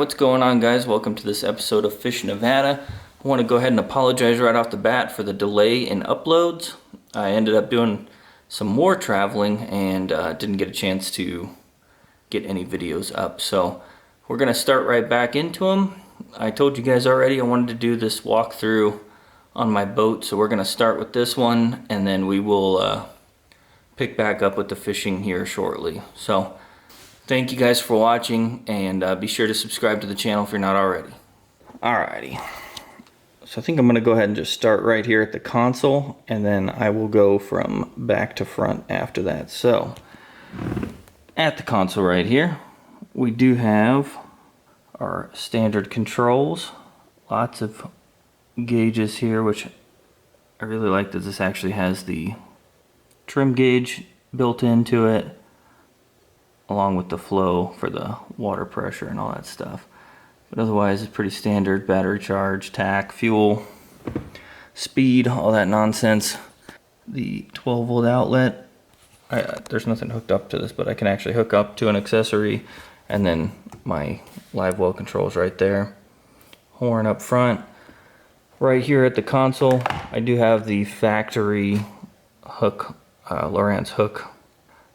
what's going on, guys? Welcome to this episode of Fish Nevada. I want to go ahead and apologize right off the bat for the delay in uploads. I ended up doing some more traveling and didn't get a chance to get any videos up. So we're going to start right back into them. I told you guys already I wanted to do this walkthrough on my boat, so we're going to start with this one and then we will pick back up with the fishing here shortly. So thank you guys for watching, and be sure to subscribe to the channel if you're not already. Alrighty, so I think I'm going to go ahead and just start right here at the console, and then I will go from back to front after that. So at the console right here, we do have our standard controls. Lots of gauges here, which I really like that this actually has the trim gauge built into it, along with the flow for the water pressure and all that stuff. But otherwise it's pretty standard: battery charge, tack, fuel, speed, all that nonsense. The 12-volt outlet, there's nothing hooked up to this, but I can actually hook up to an accessory, and then my live well controls right there. Horn up front. Right here at the console, I do have the factory hook, Lowrance hook.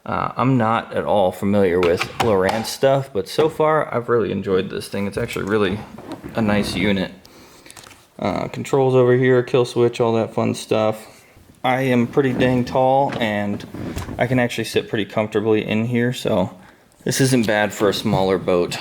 I'm not at all familiar with Lowrance stuff, but so far I've really enjoyed this thing. It's actually really a nice unit. Controls over here, kill switch, all that fun stuff. I am pretty dang tall and I can actually sit pretty comfortably in here, so this isn't bad for a smaller boat.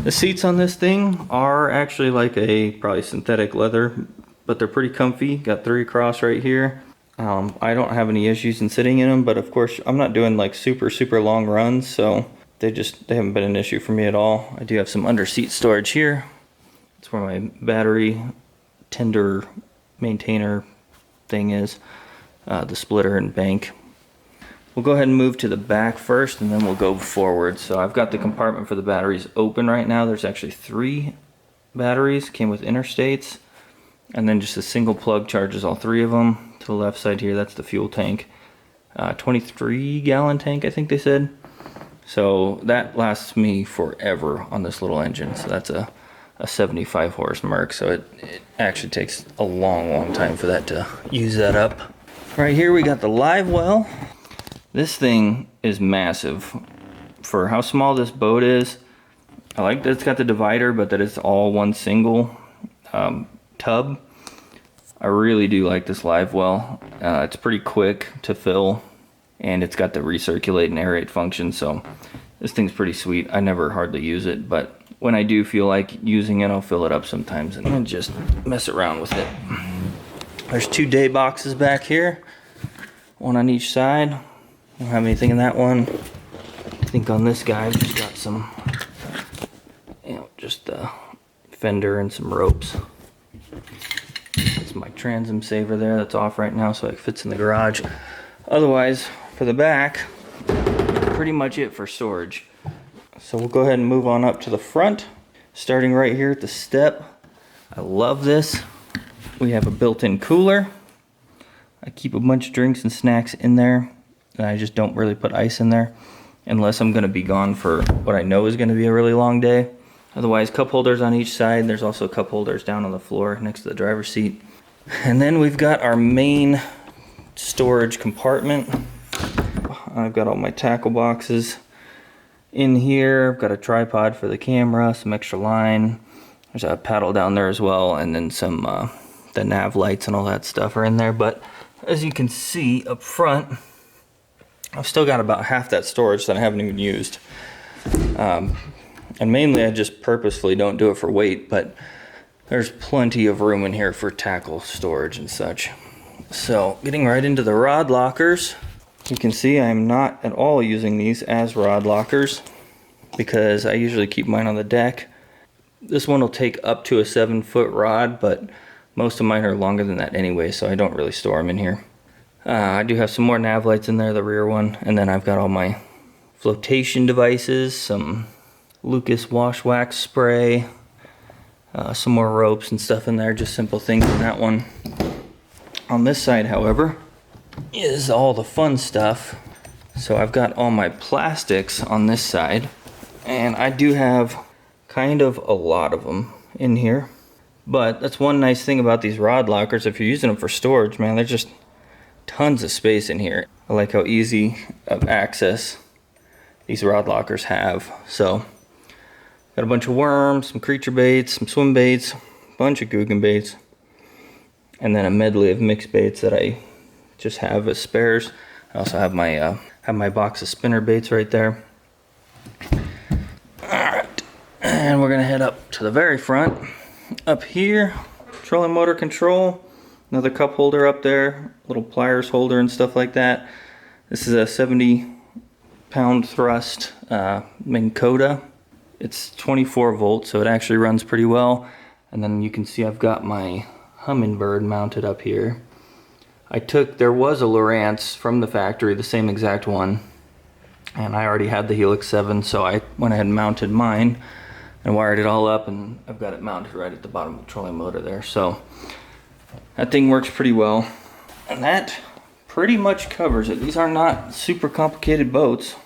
The seats on this thing are actually like a probably synthetic leather, but they're pretty comfy. Got 3 across right here. I don't have any issues in sitting in them, but of course I'm not doing like super long runs, so they haven't been an issue for me at all. I do have some under seat storage here. It's where my battery tender maintainer thing is, the splitter and bank. We'll go ahead and move to the back first, and then we'll go forward. So I've got the compartment for the batteries open right now. There's actually 3 batteries, came with interstates, and then just a single plug charges all 3 of them. To the left side here, that's the fuel tank. 23-gallon tank, I think they said. So that lasts me forever on this little engine. So that's a 75 horse Merc. So it actually takes a long time for that to use that up. Right here we got the live well. This thing is massive. For how small this boat is, I like that it's got the divider, but that it's all one single tub. I really do like this live well. It's pretty quick to fill, and it's got the recirculate and aerate function, so this thing's pretty sweet. I never hardly use it, but when I do feel like using it, I'll fill it up sometimes and just mess around with it. There's 2 day boxes back here, one on each side. I don't have anything in that one. I think on this guy I've just got some, just the fender and some ropes. That's my transom saver there, that's off right now, so it fits in the garage. Otherwise, for the back, pretty much it for storage. So we'll go ahead and move on up to the front, starting right here at the step. I love this. We have a built-in cooler. I keep a bunch of drinks and snacks in there, and I just don't really put ice in there unless I'm going to be gone for what I know is going to be a really long day. Otherwise, cup holders on each side. There's also cup holders down on the floor next to the driver's seat. And then we've got our main storage compartment. I've got all my tackle boxes in here. I've got a tripod for the camera, some extra line. There's a paddle down there as well, and then some the nav lights and all that stuff are in there. But as you can see up front, I've still got about half that storage that I haven't even used. And mainly I just purposefully don't do it for weight, but there's plenty of room in here for tackle storage and such. So getting right into the rod lockers, you can see I'm not at all using these as rod lockers because I usually keep mine on the deck. This one will take up to a 7-foot rod, but most of mine are longer than that anyway, so I don't really store them in here. I do have some more nav lights in there, the rear one, and then I've got all my flotation devices, some Lucas wash wax spray, some more ropes and stuff in there, just simple things in that one. On this side, however, is all the fun stuff. So I've got all my plastics on this side, and I do have kind of a lot of them in here. But that's one nice thing about these rod lockers. If you're using them for storage, man, there's just tons of space in here. I like how easy of access these rod lockers have. So got a bunch of worms, some creature baits, some swim baits, a bunch of Googan baits, and then a medley of mixed baits that I just have as spares. I also have my box of spinner baits right there. Alright, and we're gonna head up to the very front. Up here, trolling motor control, another cup holder up there, little pliers holder and stuff like that. This is a 70-pound thrust Minn Kota. It's 24 volts, so it actually runs pretty well. And then you can see I've got my Humminbird mounted up here. There was a Lowrance from the factory, the same exact one, and I already had the Helix 7, so I went ahead and mounted mine and wired it all up, and I've got it mounted right at the bottom of the trolling motor there. So that thing works pretty well, and that pretty much covers it. These are not super complicated boats.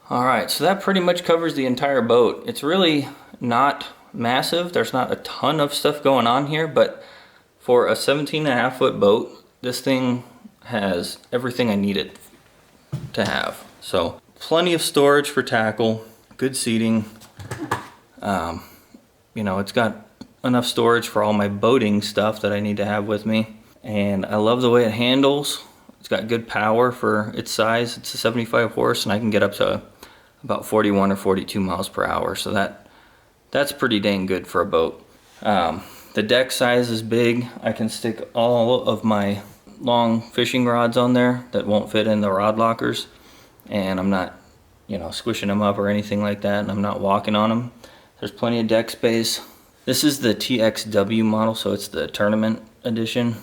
All right, so that pretty much covers the entire boat. It's really not massive. There's not a ton of stuff going on here, but for a 17.5-foot boat, this thing has everything I need it to have. So plenty of storage for tackle, good seating. You know, it's got enough storage for all my boating stuff that I need to have with me. And I love the way it handles. It's got good power for its size. It's a 75 horse, and I can get up to about 41 or 42 miles per hour. So that's pretty dang good for a boat. The deck size is big. I can stick all of my long fishing rods on there that won't fit in the rod lockers, and I'm not, you know, squishing them up or anything like that, and I'm not walking on them. There's plenty of deck space. This is the TXW model, so it's the tournament edition,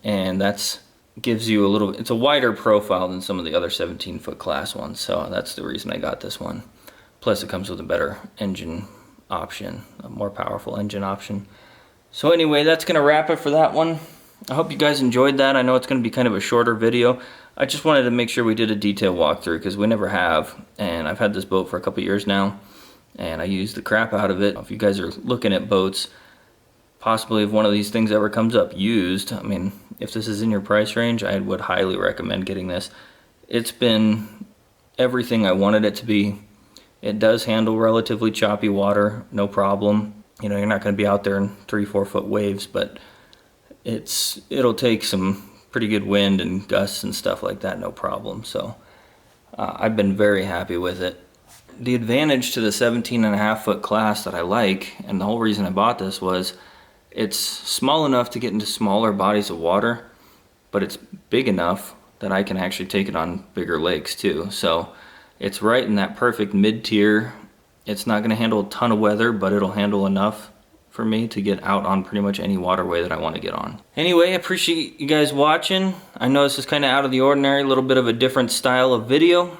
and gives you it's a wider profile than some of the other 17-foot class ones, so that's the reason I got this one. Plus it comes with a better engine option, a more powerful engine option. So anyway, that's gonna wrap it for that one. I hope you guys enjoyed that. I know it's gonna be kind of a shorter video. I just wanted to make sure we did a detailed walkthrough because we never have, and I've had this boat for a couple years now, and I use the crap out of it. If you guys are looking at boats, possibly if one of these things ever comes up used, I mean, if this is in your price range, I would highly recommend getting this. It's been everything I wanted it to be. It does handle relatively choppy water, no problem. You know, you're not going to be out there in 3-4 foot waves, but it'll take some pretty good wind and gusts and stuff like that, no problem. So I've been very happy with it. The advantage to the 17.5-foot class that I like, and the whole reason I bought this, was it's small enough to get into smaller bodies of water, but it's big enough that I can actually take it on bigger lakes too. So it's right in that perfect mid-tier. It's not going to handle a ton of weather, but it'll handle enough for me to get out on pretty much any waterway that I want to get on. Anyway, I appreciate you guys watching. I know this is kind of out of the ordinary, a little bit of a different style of video.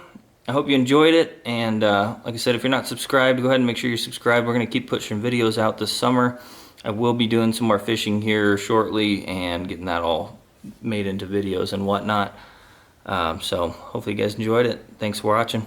I hope you enjoyed it, and like I said, if you're not subscribed, go ahead and make sure you're subscribed. We're going to keep pushing videos out this summer. I will be doing some more fishing here shortly and getting that all made into videos and whatnot. So hopefully you guys enjoyed it. Thanks for watching.